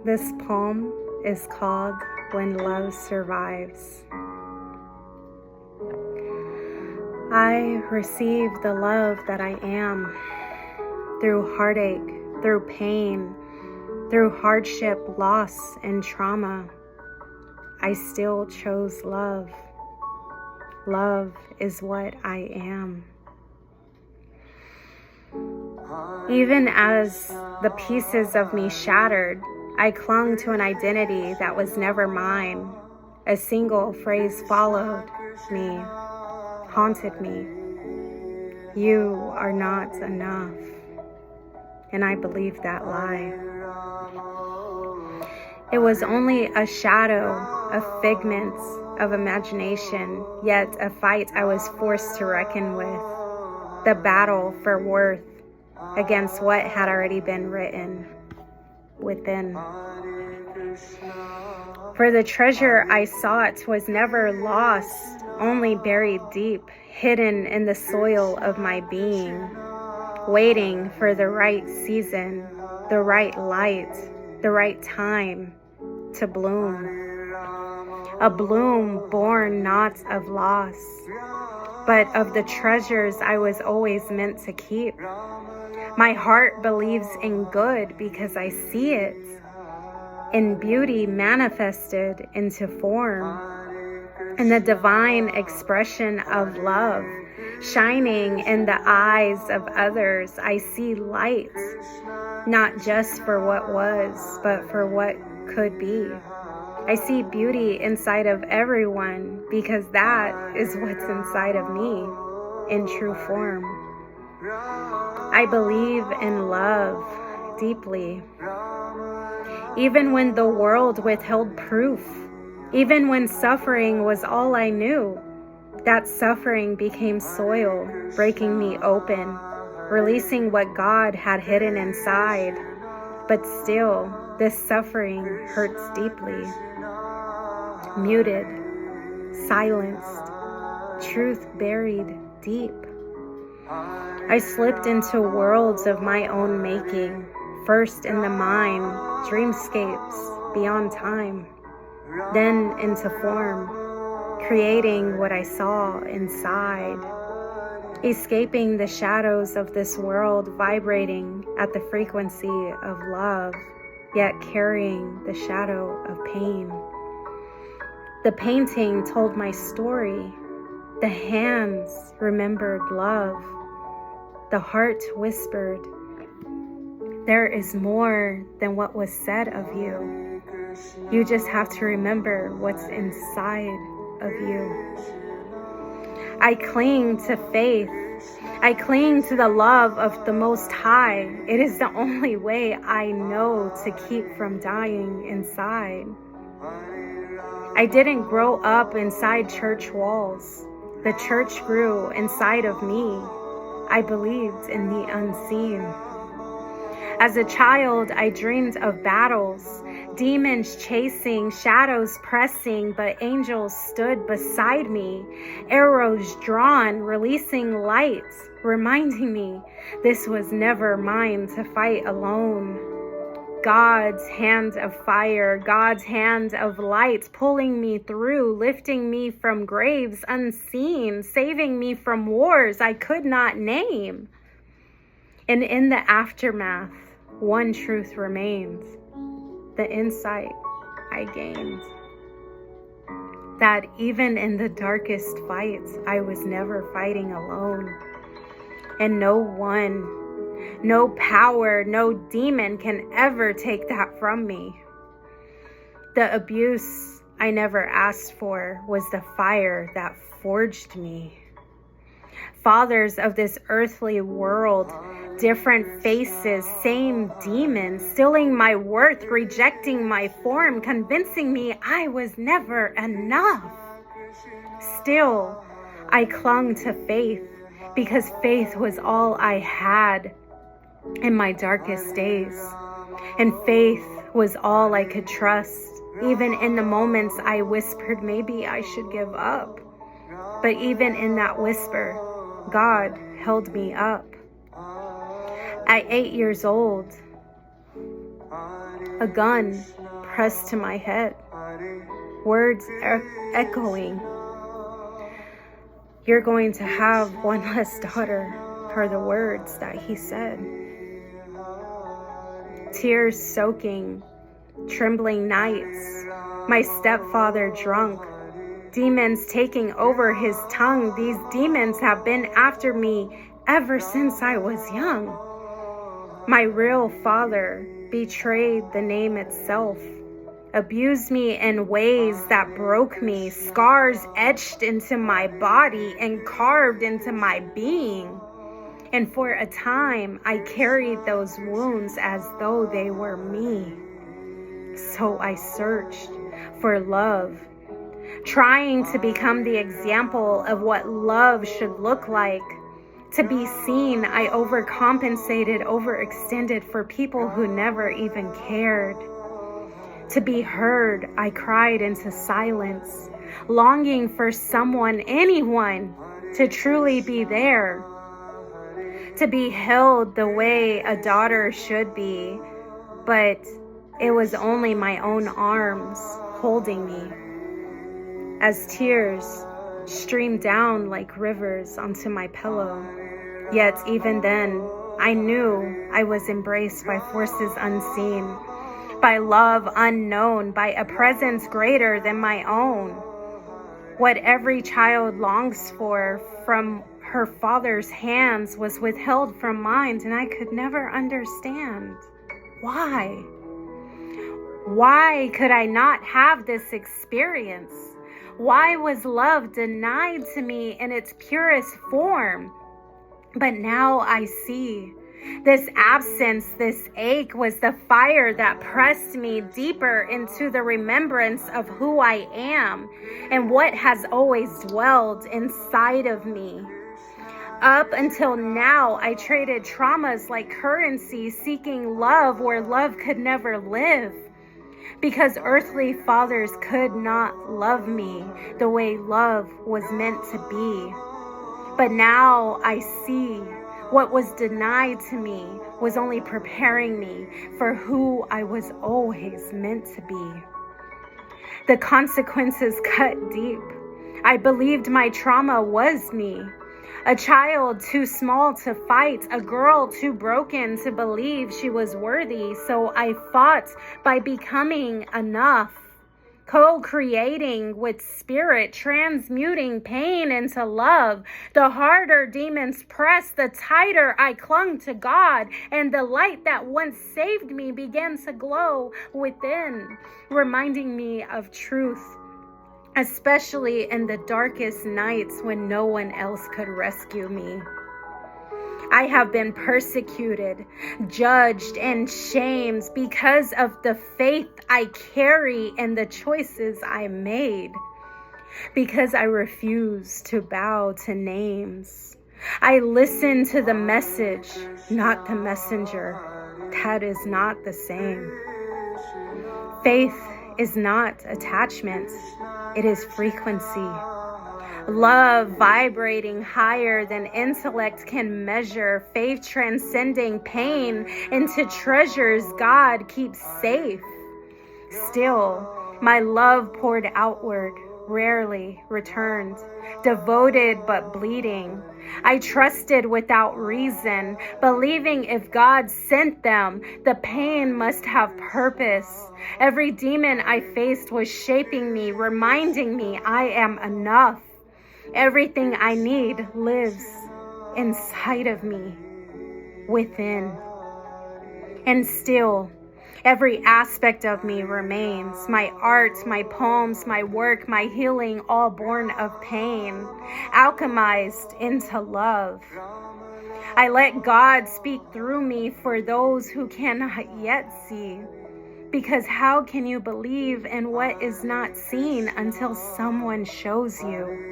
This poem is called When Love Survives. I receive the love that I am through heartache, through pain, through hardship, loss, and trauma. I still chose love. Love is what I am. Even as the pieces of me shattered, I clung to an identity that was never mine. A single phrase followed me, haunted me. You are not enough. And I believed that lie. It was only a shadow, a figment of imagination, yet a fight I was forced to reckon with. The battle for worth against what had already been written within. For the treasure I sought was never lost, only buried deep, hidden in the soil of my being, waiting for the right season, the right light, the right time to bloom. A bloom born not of loss, but of the treasures I was always meant to keep. My heart believes in good because I see it, in beauty manifested into form, in the divine expression of love, shining in the eyes of others. I see light, not just for what was, but for what could be. I see beauty inside of everyone because that is what's inside of me in true form. I believe in love deeply. Even when the world withheld proof, even when suffering was all I knew, that suffering became soil, breaking me open, releasing what God had hidden inside. But still, this suffering hurts deeply. Muted, silenced, truth buried deep. I slipped into worlds of my own making, first in the mind, dreamscapes beyond time, then into form, creating what I saw inside, escaping the shadows of this world, vibrating at the frequency of love, yet carrying the shadow of pain. The painting told my story. The hands remembered love. The heart whispered, there is more than what was said of you. You just have to remember what's inside of you. I cling to faith. I cling to the love of the Most High. It is the only way I know to keep from dying inside. I didn't grow up inside church walls. The church grew inside of me. I believed in the unseen. As a child, I dreamed of battles, demons chasing, shadows pressing, but angels stood beside me, arrows drawn, releasing lights, reminding me this was never mine to fight alone. God's hand of fire, God's hand of light, pulling me through, lifting me from graves unseen, saving me from wars I could not name. And in the aftermath, one truth remains, the insight I gained. That even in the darkest fights, I was never fighting alone. And no one, no power, no demon can ever take that from me. The abuse I never asked for was the fire that forged me. Fathers of this earthly world, different faces, same demons, stealing my worth, rejecting my form, convincing me I was never enough. Still, I clung to faith because faith was all I had in my darkest days. And faith was all I could trust, even in the moments I whispered maybe I should give up. But even in that whisper, God held me up. At 8 years old, A gun pressed to my head, words echoing. You're going to have one less daughter, are the words that he said. Tears soaking, trembling nights, my stepfather drunk, demons taking over his tongue. These demons have been after me ever since I was young. My real father betrayed the name itself, abused me in ways that broke me, scars etched into my body and carved into my being. And for a time, I carried those wounds as though they were me. So I searched for love, trying to become the example of what love should look like. To be seen, I overcompensated, overextended for people who never even cared. To be heard, I cried into silence, longing for someone, anyone, to truly be there. To be held the way a daughter should be, but it was only my own arms holding me. As tears streamed down like rivers onto my pillow. Yet even then, I knew I was embraced by forces unseen, by love unknown, by a presence greater than my own. What every child longs for from her father's hands was withheld from mine, and I could never understand. Why? Why could I not have this experience? Why was love denied to me in its purest form? But now I see. This absence, this ache was the fire that pressed me deeper into the remembrance of who I am and what has always dwelled inside of me. Up until now, I traded traumas like currency, seeking love where love could never live. Because earthly fathers could not love me the way love was meant to be. But now I see what was denied to me was only preparing me for who I was always meant to be. The consequences cut deep. I believed my trauma was me. A child too small to fight, a girl too broken to believe she was worthy. So I fought by becoming enough, co-creating with spirit, transmuting pain into love. The harder demons pressed, the tighter I clung to God, and the light that once saved me began to glow within, reminding me of truth. Especially in the darkest nights when no one else could rescue me. I have been persecuted, judged, and shamed because of the faith I carry and the choices I made. Because I refuse to bow to names. I listen to the message, not the messenger. That is not the same. Faith is not attachment. It is frequency. Love vibrating higher than intellect can measure. Faith transcending pain into treasures God keeps safe. Still, my love poured outward, rarely returned. Devoted but bleeding. I trusted without reason, believing if God sent them, the pain must have purpose. Every demon I faced was shaping me, reminding me I am enough. Everything I need lives inside of me, within. And still, every aspect of me remains. My art, my poems, my work, my healing, all born of pain, alchemized into love. I let God speak through me for those who cannot yet see. Because how can you believe in what is not seen until someone shows you?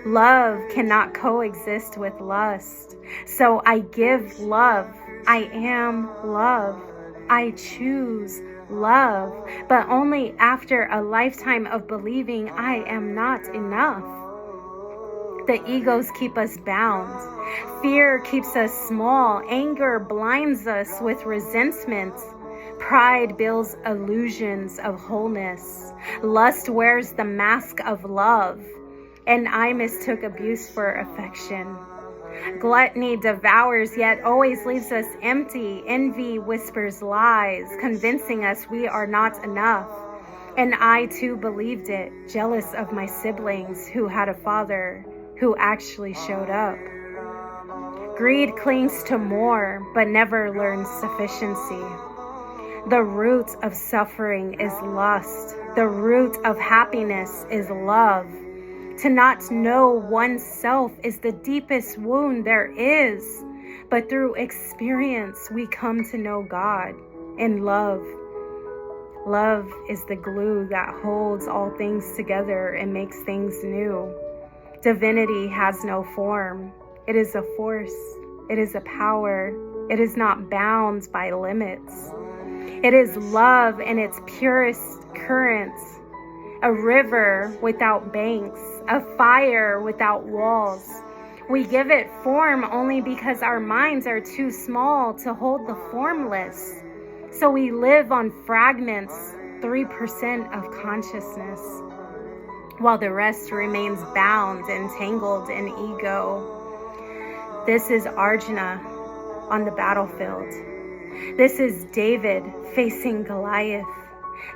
Love cannot coexist with lust. So I give love. I am love. I choose love, but only after a lifetime of believing I am not enough. The egos keep us bound. Fear keeps us small. Anger blinds us with resentment. Pride builds illusions of wholeness. Lust wears the mask of love. And I mistook abuse for affection. Gluttony devours, yet always leaves us empty. Envy whispers lies, convincing us we are not enough. And I too believed it, jealous of my siblings who had a father who actually showed up. Greed clings to more, but never learns sufficiency. The root of suffering is lust. The root of happiness is love. To not know oneself is the deepest wound there is. But through experience, we come to know God and love. Love is the glue that holds all things together and makes things new. Divinity has no form. It is a force. It is a power. It is not bound by limits. It is love in its purest currents. A river without banks, a fire without walls. We give it form only because our minds are too small to hold the formless. So we live on fragments, 3% of consciousness, while the rest remains bound and tangled in ego. This is Arjuna on the battlefield. This is David facing Goliath.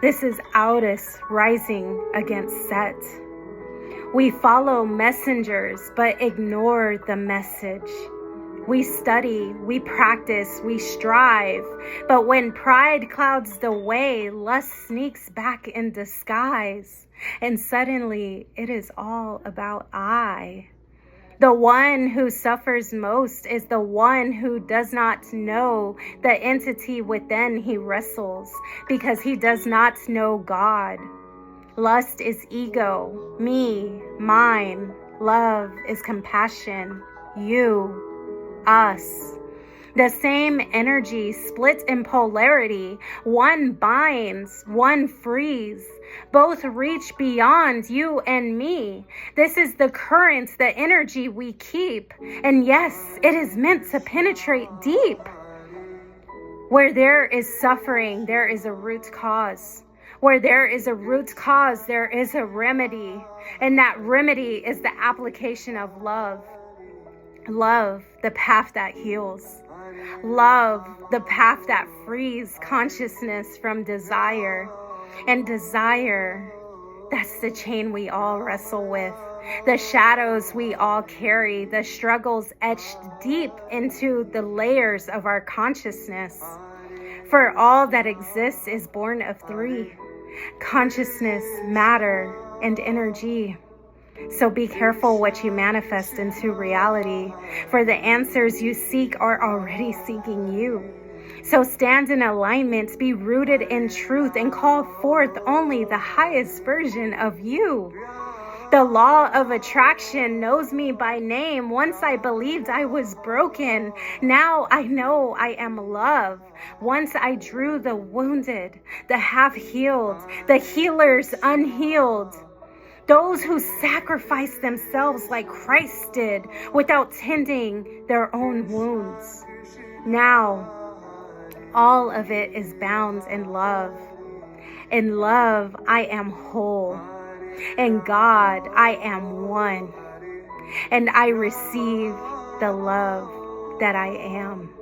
This is Aldous rising against Set. We follow messengers, but ignore the message. We study, we practice, we strive. But when pride clouds the way, lust sneaks back in disguise. And suddenly, it is all about I. The one who suffers most is the one who does not know the entity within he wrestles, because he does not know God. Lust is ego, me, mine. Love is compassion, you, us. The same energy split in polarity. One binds, one frees. Both reach beyond you and me. This is the current, the energy we keep. And yes, it is meant to penetrate deep. Where there is suffering, there is a root cause. Where there is a root cause, there is a remedy. And that remedy is the application of love. Love, the path that heals. Love, the path that frees consciousness from desire. And desire, that's the chain we all wrestle with. The shadows we all carry, the struggles etched deep into the layers of our consciousness. For all that exists is born of three: consciousness, matter, and energy. So be careful what you manifest into reality, for the answers you seek are already seeking you. So stand in alignment, be rooted in truth, and call forth only the highest version of you. The law of attraction knows me by name. Once I believed I was broken. Now I know I am love. Once I drew the wounded, the half-healed, the healers unhealed. Those who sacrifice themselves like Christ did without tending their own wounds. Now, all of it is bound in love. In love, I am whole. In God, I am one. And I receive the love that I am.